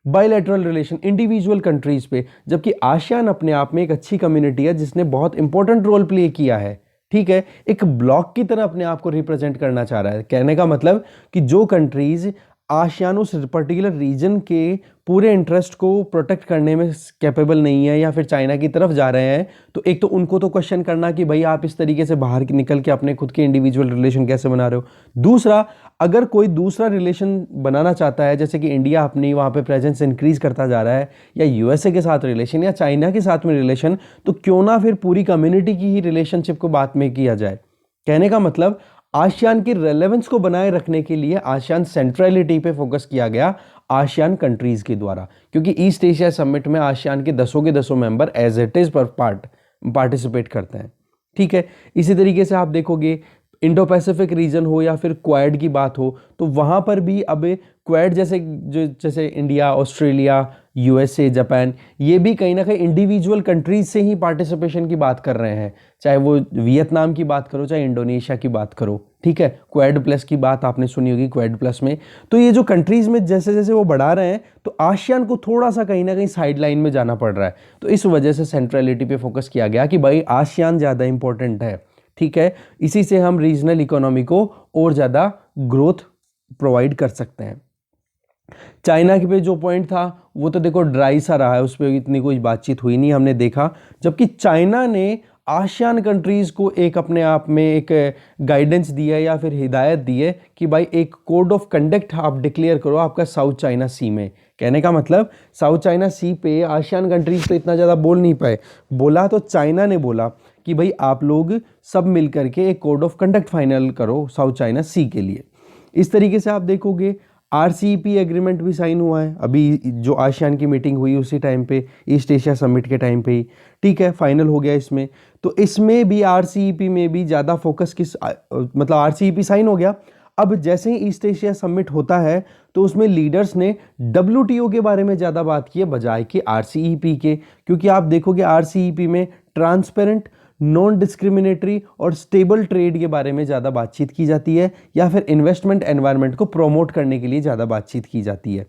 बायलैटरल रिलेशन, इंडिविजुअल कंट्रीज पे, जबकि आसियान अपने आप में एक अच्छी कम्युनिटी है जिसने बहुत इंपॉर्टेंट रोल प्ले किया है। ठीक है, एक ब्लॉक की तरह अपने आप को रिप्रेजेंट करना चाह रहा है। कहने का मतलब कि जो कंट्रीज आसियान उस पर्टिकुलर रीजन के पूरे इंटरेस्ट को प्रोटेक्ट करने में कैपेबल नहीं है या फिर चाइना की तरफ जा रहे हैं, तो एक तो उनको तो क्वेश्चन करना कि भाई आप इस तरीके से बाहर निकल के अपने खुद के इंडिविजुअल रिलेशन कैसे बना रहे हो। दूसरा, अगर कोई दूसरा रिलेशन बनाना चाहता है, जैसे कि इंडिया अपनी वहाँ पे प्रेजेंस इंक्रीज करता जा रहा है, या यूएसए के साथ रिलेशन या चाइना के साथ में रिलेशन, तो क्यों ना फिर पूरी कम्युनिटी की ही रिलेशनशिप को बात में किया जाए। कहने का मतलब आसियान की रेलेवेंस को बनाए रखने के लिए आसियान सेंट्रलिटी पे फोकस किया गया आसियान कंट्रीज के द्वारा, क्योंकि ईस्ट एशिया समिट में आसियान के दसों मेंबर एज इट इज पर पार्टिसिपेट करते हैं। ठीक है, इसी तरीके से आप देखोगे इंडो पैसिफिक रीजन हो या फिर क्वाड की बात हो, तो वहाँ पर भी अब क्वाड जैसे इंडिया, ऑस्ट्रेलिया, यूएसए, जापान, ये भी कहीं ना कहीं इंडिविजुअल कंट्रीज से ही पार्टिसिपेशन की बात कर रहे हैं, चाहे वो वियतनाम की बात करो चाहे इंडोनेशिया की बात करो। ठीक है, क्वाड प्लस की बात आपने सुनी होगी, क्वाड प्लस में तो ये जो कंट्रीज में जैसे जैसे वो बढ़ा रहे हैं तो आसियान को थोड़ा सा कहीं ना कहीं साइड लाइन में जाना पड़ रहा है। तो इस वजह से सेंट्रलिटी पे फोकस किया गया कि भाई आसियान ज़्यादा इंपॉर्टेंट है। ठीक है, इसी से हम रीजनल इकोनॉमी को और ज़्यादा ग्रोथ प्रोवाइड कर सकते हैं। चाइना के पे जो पॉइंट था वो तो देखो ड्राई सा रहा है, उस पर इतनी कोई बातचीत हुई नहीं, हमने देखा। जबकि चाइना ने आसियान कंट्रीज़ को एक अपने आप में एक गाइडेंस दी है या फिर हिदायत दी है कि भाई एक कोड ऑफ कंडक्ट आप डिक्लेयर करो आपका साउथ चाइना सी में। कहने का मतलब साउथ चाइना सी पे आसियान कंट्रीज़ तो इतना ज़्यादा बोल नहीं पाए, बोला तो चाइना ने बोला कि भाई आप लोग सब मिल करके एक कोड ऑफ कंडक्ट फाइनल करो साउथ चाइना सी के लिए। इस तरीके से आप देखोगे RCEP एग्रीमेंट भी साइन हुआ है, अभी जो आसियान की मीटिंग हुई उसी टाइम पे, ईस्ट एशिया समिट के टाइम पे ही। ठीक है, फाइनल हो गया इसमें। तो इसमें भी RCEP में भी ज़्यादा फोकस मतलब RCEP साइन हो गया। अब जैसे ही ईस्ट एशिया समिट होता है तो उसमें लीडर्स ने WTO के बारे में ज़्यादा बात की है बजाय कि RCEP के, क्योंकि आप देखोगे RCEP में ट्रांसपेरेंट, नॉन डिस्क्रिमिनेटरी और स्टेबल ट्रेड के बारे में ज़्यादा बातचीत की जाती है, या फिर इन्वेस्टमेंट एनवायरनमेंट को प्रमोट करने के लिए ज़्यादा बातचीत की जाती है।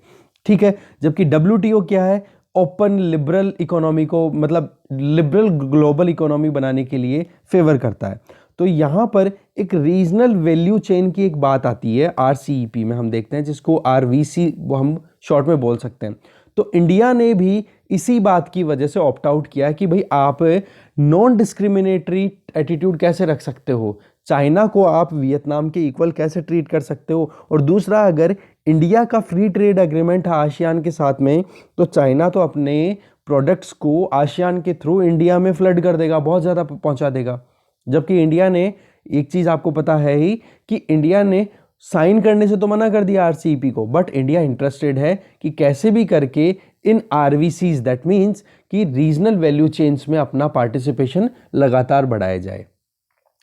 ठीक है, जबकि WTO क्या है, ओपन लिबरल इकोनॉमी को, मतलब लिबरल ग्लोबल इकोनॉमी बनाने के लिए फेवर करता है। तो यहाँ पर एक रीजनल वैल्यू चेन की एक बात आती है RCEP में, हम देखते हैं जिसको RVC वो हम शॉर्ट में बोल सकते हैं। तो इंडिया ने भी इसी बात की वजह से ऑप्ट आउट किया है कि भाई आप नॉन डिस्क्रिमिनेटरी एटीट्यूड कैसे रख सकते हो, चाइना को आप वियतनाम के इक्वल कैसे ट्रीट कर सकते हो। और दूसरा, अगर इंडिया का फ्री ट्रेड एग्रीमेंट है आसियान के साथ में, तो चाइना तो अपने प्रोडक्ट्स को आसियान के थ्रू इंडिया में फ्लड कर देगा, बहुत ज़्यादा पहुंचा देगा। जबकि इंडिया ने, एक चीज़ आपको पता है ही कि इंडिया ने साइन करने से तो मना कर दिया आरसीईपी को, बट इंडिया इंटरेस्टेड है कि कैसे भी करके इन आरवीसीज, दैट मीन्स कि रीजनल वैल्यू चेन्स में अपना पार्टिसिपेशन लगातार बढ़ाया जाए।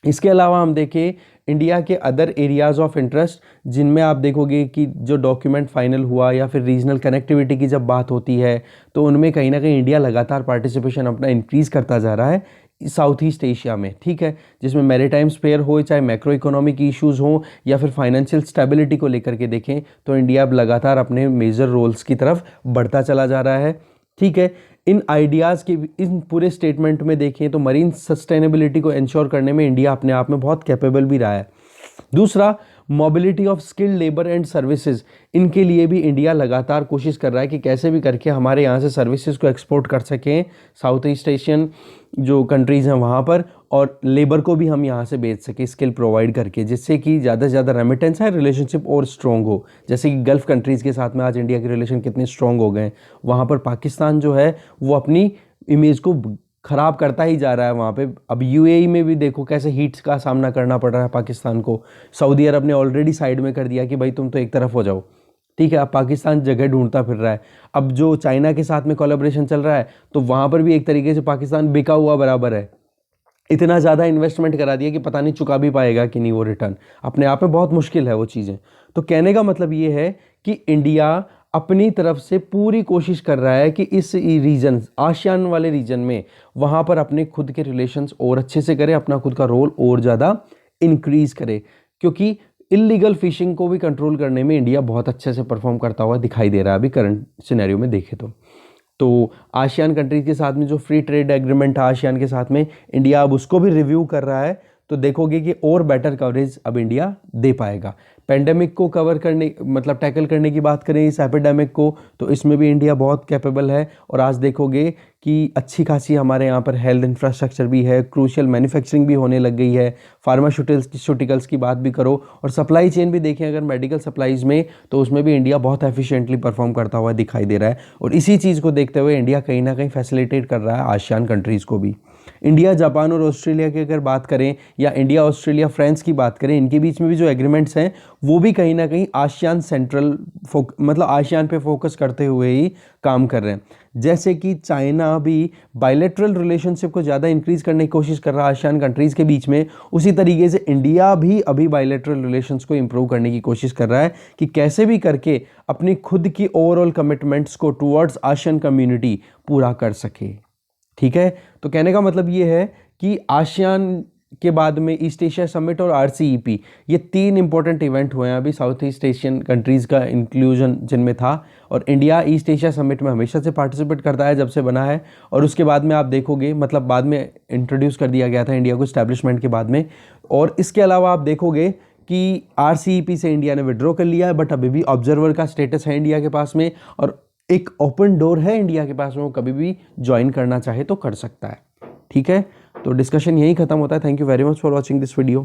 इसके अलावा हम देखें इंडिया के अदर एरियाज ऑफ इंटरेस्ट, जिनमें आप देखोगे कि जो डॉक्यूमेंट फाइनल हुआ या फिर रीजनल कनेक्टिविटी की जब बात होती है तो उनमें कहीं ना कहीं इंडिया लगातार पार्टिसिपेशन अपना इंक्रीज करता जा रहा है साउथ ईस्ट एशिया में, ठीक है, जिसमें मैरीटाइम स्पेयर हो, चाहे मैक्रो इकोनॉमिक इश्यूज हो या फिर फाइनेंशियल स्टेबिलिटी को लेकर के देखें तो इंडिया अब लगातार अपने मेजर रोल्स की तरफ बढ़ता चला जा रहा है, ठीक है। इन आइडियाज़ के इन पूरे स्टेटमेंट में देखें तो मरीन सस्टेनेबिलिटी को इंश्योर करने में इंडिया अपने आप में बहुत कैपेबल भी रहा है। दूसरा, mobility of skilled labour and services, इनके लिए भी इंडिया लगातार कोशिश कर रहा है कि कैसे भी करके हमारे यहाँ से सर्विसेज को एक्सपोर्ट कर सकें साउथ ईस्ट एशियन जो कंट्रीज़ हैं वहाँ पर, और लेबर को भी हम यहाँ से बेच सकें स्किल प्रोवाइड करके, जिससे कि ज़्यादा से ज़्यादा रेमिटेंस है, रिलेशनशिप और स्ट्रॉन्ग हो। जैसे कि गल्फ़ कंट्रीज़ के साथ में आज इंडिया के रिलेशन कितने स्ट्रॉन्ग हो गए हैं, वहाँ पर पाकिस्तान जो है वो अपनी इमेज को ख़राब करता ही जा रहा है वहाँ पे। अब यूएई में भी देखो कैसे हीट्स का सामना करना पड़ रहा है पाकिस्तान को। सऊदी अरब ने ऑलरेडी साइड में कर दिया कि भाई तुम तो एक तरफ हो जाओ, ठीक है। अब पाकिस्तान जगह ढूंढता फिर रहा है। अब जो चाइना के साथ में कोलैबोरेशन चल रहा है तो वहाँ पर भी एक तरीके से पाकिस्तान बिका हुआ बराबर है। इतना ज़्यादा इन्वेस्टमेंट करा दिया कि पता नहीं चुका भी पाएगा कि नहीं वो रिटर्न, अपने आप में बहुत मुश्किल है वो चीज़ें। तो कहने का मतलब ये है कि इंडिया अपनी तरफ से पूरी कोशिश कर रहा है कि इस रीजन, आसियान वाले रीजन में, वहाँ पर अपने खुद के रिलेशंस और अच्छे से करे, अपना खुद का रोल और ज़्यादा इंक्रीज़ करे, क्योंकि इलीगल फिशिंग को भी कंट्रोल करने में इंडिया बहुत अच्छे से परफॉर्म करता हुआ दिखाई दे रहा है अभी करंट सिनेरियो में देखे तो आसियान कंट्रीज़ के साथ में जो फ्री ट्रेड एग्रीमेंट है आसियान के साथ में, इंडिया अब उसको भी रिव्यू कर रहा है। तो देखोगे कि और बेटर कवरेज अब इंडिया दे पाएगा। पेंडेमिक को कवर करने, मतलब टैकल करने की बात करें इस एपिडेमिक को, तो इसमें भी इंडिया बहुत कैपेबल है। और आज देखोगे कि अच्छी खासी हमारे यहाँ पर हेल्थ इंफ्रास्ट्रक्चर भी है, क्रूशियल मैन्युफैक्चरिंग भी होने लग गई है, फार्मास्यूटिकल्स की बात भी करो, और सप्लाई चेन भी देखें अगर मेडिकल सप्लाईज़ में, तो उसमें भी इंडिया बहुत एफिशिएंटली परफॉर्म करता हुआ दिखाई दे रहा है। और इसी चीज़ को देखते हुए इंडिया कहीं ना कहीं फैसिलिटेट कर रहा है आसियान कंट्रीज़ को भी। इंडिया, जापान और ऑस्ट्रेलिया की अगर बात करें, या इंडिया ऑस्ट्रेलिया फ्रांस की बात करें, इनके बीच में भी जो एग्रीमेंट्स हैं वो भी कहीं ना कहीं आसियान मतलब आसियान पे फोकस करते हुए ही काम कर रहे हैं। जैसे कि चाइना भी बायलैटरल रिलेशनशिप को ज़्यादा इंक्रीज करने की कोशिश कर रहा है आसियान कंट्रीज़ के बीच में, उसी तरीके से इंडिया भी अभी बायलैटरल रिलेशंस को इंप्रूव करने की कोशिश कर रहा है कि कैसे भी करके अपनी खुद की ओवरऑल कमिटमेंट्स को टुवर्ड्स आसियान कम्युनिटी पूरा कर सके, ठीक है। तो कहने का मतलब ये है कि आसियान के बाद में ईस्ट एशिया समिट और आरसीईपी, ये 3 इंपॉर्टेंट इवेंट हुए हैं अभी साउथ ईस्ट एशियन कंट्रीज़ का इंक्लूजन जिनमें था। और इंडिया ईस्ट एशिया समिट में हमेशा से पार्टिसिपेट करता है जब से बना है, और उसके बाद में आप देखोगे, मतलब बाद में इंट्रोड्यूस कर दिया गया था इंडिया को इस्टेब्लिशमेंट के बाद में। और इसके अलावा आप देखोगे कि आरसीईपी से इंडिया ने विड्रॉ कर लिया है, बट अभी भी ऑब्जर्वर का स्टेटस है इंडिया के पास में, और एक ओपन डोर है इंडिया के पास में, वो कभी भी ज्वाइन करना चाहे तो कर सकता है, ठीक है। तो डिस्कशन यही खत्म होता है। Thank you very much for watching this video.